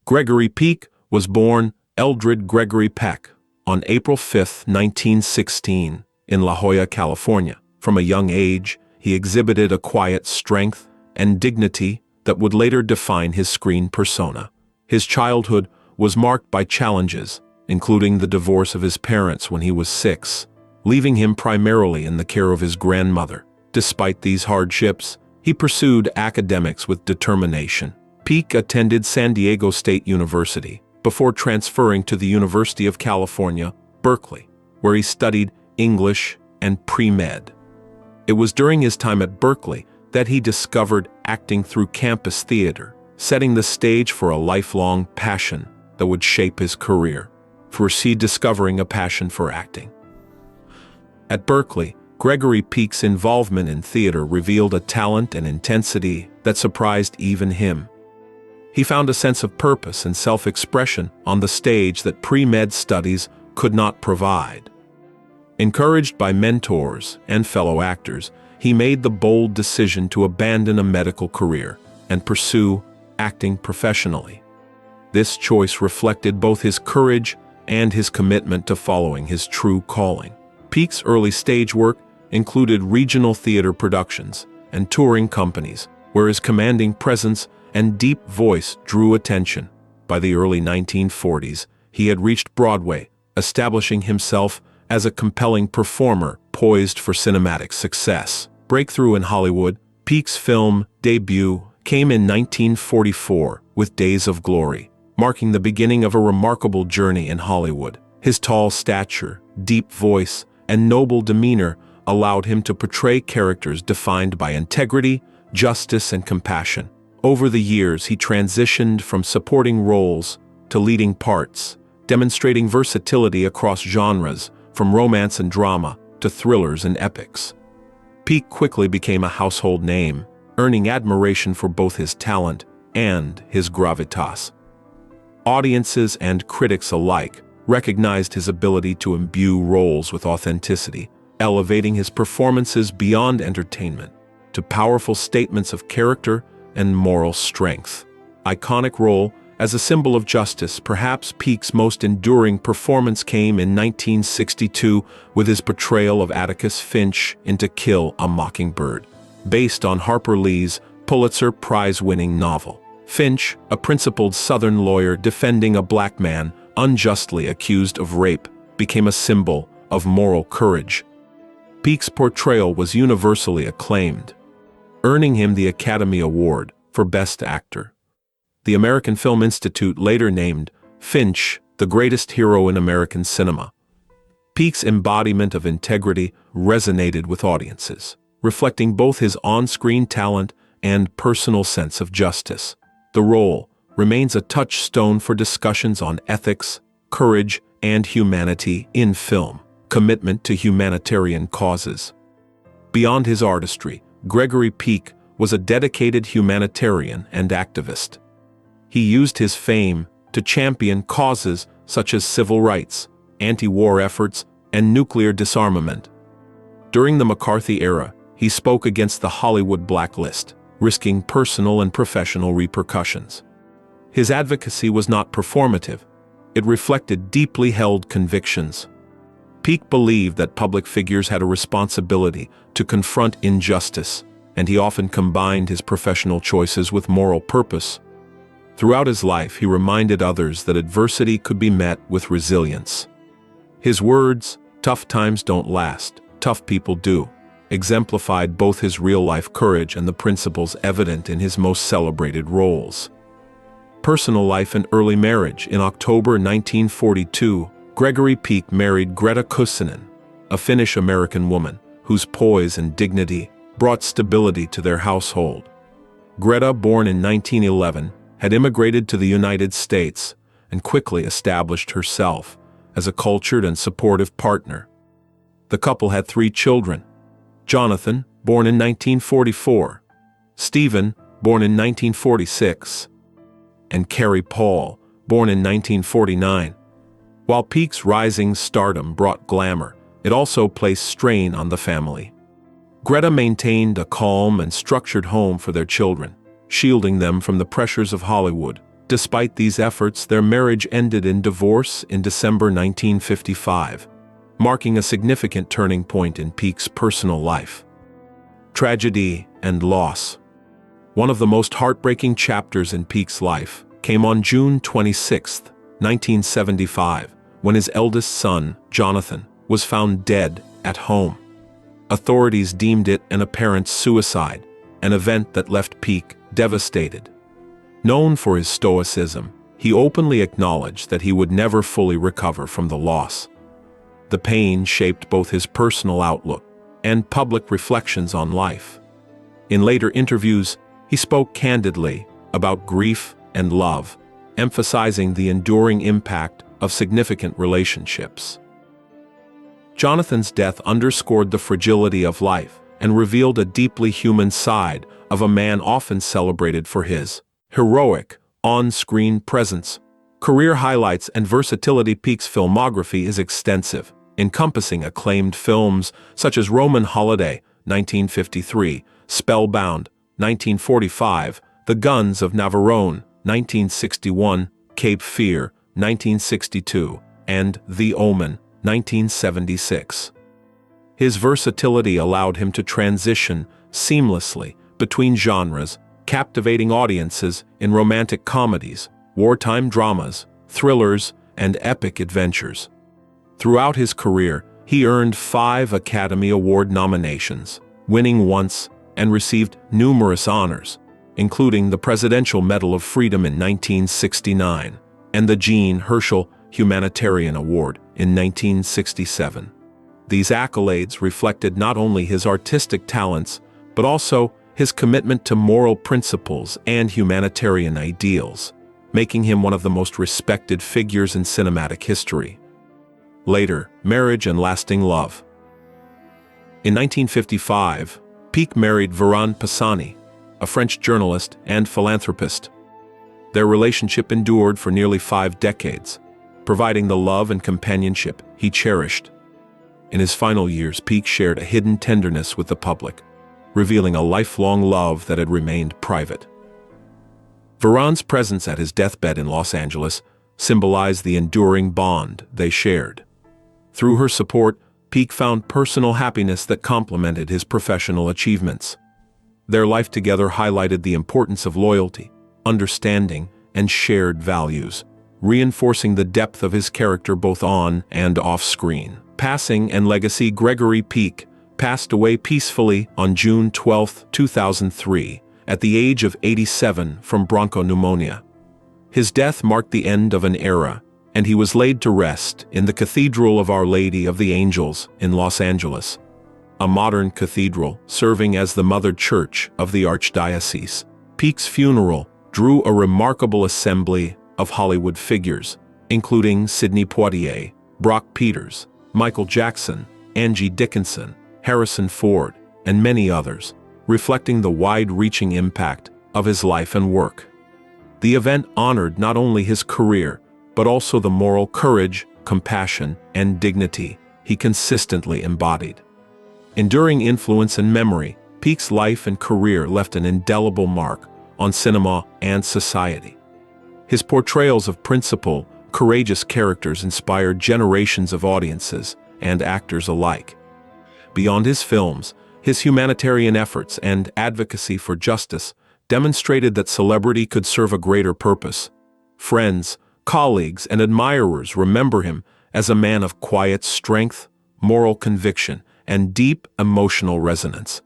Gregory Peck was born Eldred Gregory Peck on April 5, 1916, in La Jolla, California. From a young age, he exhibited a quiet strength and dignity that would later define his screen persona. His childhood was marked by challenges, including the divorce of his parents when he was 6, leaving him primarily in the care of his grandmother. Despite these hardships, he pursued academics with determination. Peck attended San Diego State University before transferring to the University of California, Berkeley, where he studied English and pre-med. It was during his time at Berkeley that he discovered acting through campus theater, setting the stage for a lifelong passion that would shape his career. Foresee discovering a passion for acting. At Berkeley, Gregory Peck's involvement in theater revealed a talent and intensity that surprised even him. He found a sense of purpose and self-expression on the stage that pre-med studies could not provide. Encouraged by mentors and fellow actors, he made the bold decision to abandon a medical career and pursue acting professionally. This choice reflected both his courage and his commitment to following his true calling. Peck's early stage work included regional theater productions and touring companies, where his commanding presence and deep voice drew attention. By the early 1940s, he had reached Broadway, establishing himself as a compelling performer poised for cinematic success. Breakthrough in Hollywood, Peck's film debut came in 1944 with Days of Glory, marking the beginning of a remarkable journey in Hollywood. His tall stature, deep voice, and noble demeanor allowed him to portray characters defined by integrity, justice, and compassion. Over the years, he transitioned from supporting roles to leading parts, demonstrating versatility across genres, from romance and drama to thrillers and epics. Peck quickly became a household name, earning admiration for both his talent and his gravitas. Audiences and critics alike recognized his ability to imbue roles with authenticity, elevating his performances beyond entertainment to powerful statements of character and moral strength. Iconic role as a symbol of justice, perhaps Peck's most enduring performance came in 1962 with his portrayal of Atticus Finch in To Kill a Mockingbird, based on Harper Lee's Pulitzer Prize-winning novel. Finch, a principled Southern lawyer defending a black man unjustly accused of rape, became a symbol of moral courage. Peck's portrayal was universally acclaimed, earning him the Academy Award for Best Actor. The American Film Institute later named Finch the greatest hero in American cinema. Peck's embodiment of integrity resonated with audiences, reflecting both his on-screen talent and personal sense of justice. The role remains a touchstone for discussions on ethics, courage, and humanity in film. Commitment to humanitarian causes. Beyond his artistry, Gregory Peck was a dedicated humanitarian and activist. He used his fame to champion causes such as civil rights, anti-war efforts, and nuclear disarmament. During the McCarthy era, he spoke against the Hollywood blacklist, risking personal and professional repercussions. His advocacy was not performative. It reflected deeply held convictions. Peck believed that public figures had a responsibility to confront injustice, and he often combined his professional choices with moral purpose. Throughout his life, he reminded others that adversity could be met with resilience. His words, "Tough times don't last, tough people do," exemplified both his real-life courage and the principles evident in his most celebrated roles. Personal life and early marriage. In October 1942, Gregory Peck married Greta Kussinen, a Finnish-American woman whose poise and dignity brought stability to their household. Greta, born in 1911, had immigrated to the United States and quickly established herself as a cultured and supportive partner. The couple had 3 children: Jonathan, born in 1944, Stephen, born in 1946, and Carrie Paul, born in 1949. While Peck's rising stardom brought glamour, it also placed strain on the family. Greta maintained a calm and structured home for their children, shielding them from the pressures of Hollywood Despite these efforts, their marriage ended in divorce in December 1955, marking a significant turning point in Peck's personal life. Tragedy and loss. One of the most heartbreaking chapters in Peck's life came on June 26, 1975, when his eldest son, Jonathan, was found dead at home. Authorities deemed it an apparent suicide, an event that left Peck devastated. Known for his stoicism, he openly acknowledged that he would never fully recover from the loss. The pain shaped both his personal outlook and public reflections on life. In later interviews, he spoke candidly about grief and love, emphasizing the enduring impact of significant relationships. Jonathan's death underscored the fragility of life and revealed a deeply human side of a man often celebrated for his heroic, on-screen presence. Career highlights and versatility. Peck's filmography is extensive, encompassing acclaimed films such as Roman Holiday, 1953, Spellbound, 1945, The Guns of Navarone, 1961, Cape Fear, 1962, and The Omen, 1976. His versatility allowed him to transition seamlessly between genres, captivating audiences in romantic comedies, wartime dramas, thrillers, and epic adventures. Throughout his career, he earned 5 Academy Award nominations, winning once, and received numerous honors, including the Presidential Medal of Freedom in 1969 and the Jean Herschel Humanitarian Award in 1967. These accolades reflected not only his artistic talents, but also his commitment to moral principles and humanitarian ideals, making him one of the most respected figures in cinematic history. Later, marriage and lasting love. In 1955, Peck married Véran Pisani, a French journalist and philanthropist. Their relationship endured for nearly 5 decades, providing the love and companionship he cherished. In his final years, Peck shared a hidden tenderness with the public, revealing a lifelong love that had remained private. Véran's presence at his deathbed in Los Angeles symbolized the enduring bond they shared. Through her support, Peck found personal happiness that complemented his professional achievements. Their life together highlighted the importance of loyalty, understanding, and shared values, reinforcing the depth of his character both on and off screen. Passing and legacy. Gregory Peck passed away peacefully on June 12, 2003, at the age of 87 from bronchopneumonia. His death marked the end of an era, and he was laid to rest in the Cathedral of Our Lady of the Angels in Los Angeles, a modern cathedral serving as the mother church of the archdiocese. Peck's funeral drew a remarkable assembly of Hollywood figures, including Sidney Poitier, Brock Peters, Michael Jackson, Angie Dickinson, Harrison Ford, and many others, reflecting the wide-reaching impact of his life and work. The event honored not only his career, but also the moral courage, compassion, and dignity he consistently embodied. Enduring influence and memory, Peck's life and career left an indelible mark on cinema and society. His portrayals of principled, courageous characters inspired generations of audiences and actors alike. Beyond his films, his humanitarian efforts and advocacy for justice demonstrated that celebrity could serve a greater purpose. Friends, colleagues, and admirers remember him as a man of quiet strength, moral conviction, and deep emotional resonance.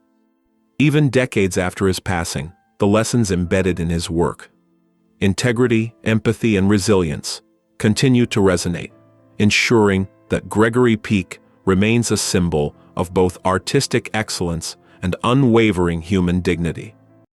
Even decades after his passing, the lessons embedded in his work, integrity, empathy, and resilience, continue to resonate, ensuring that Gregory Peck remains a symbol of both artistic excellence and unwavering human dignity.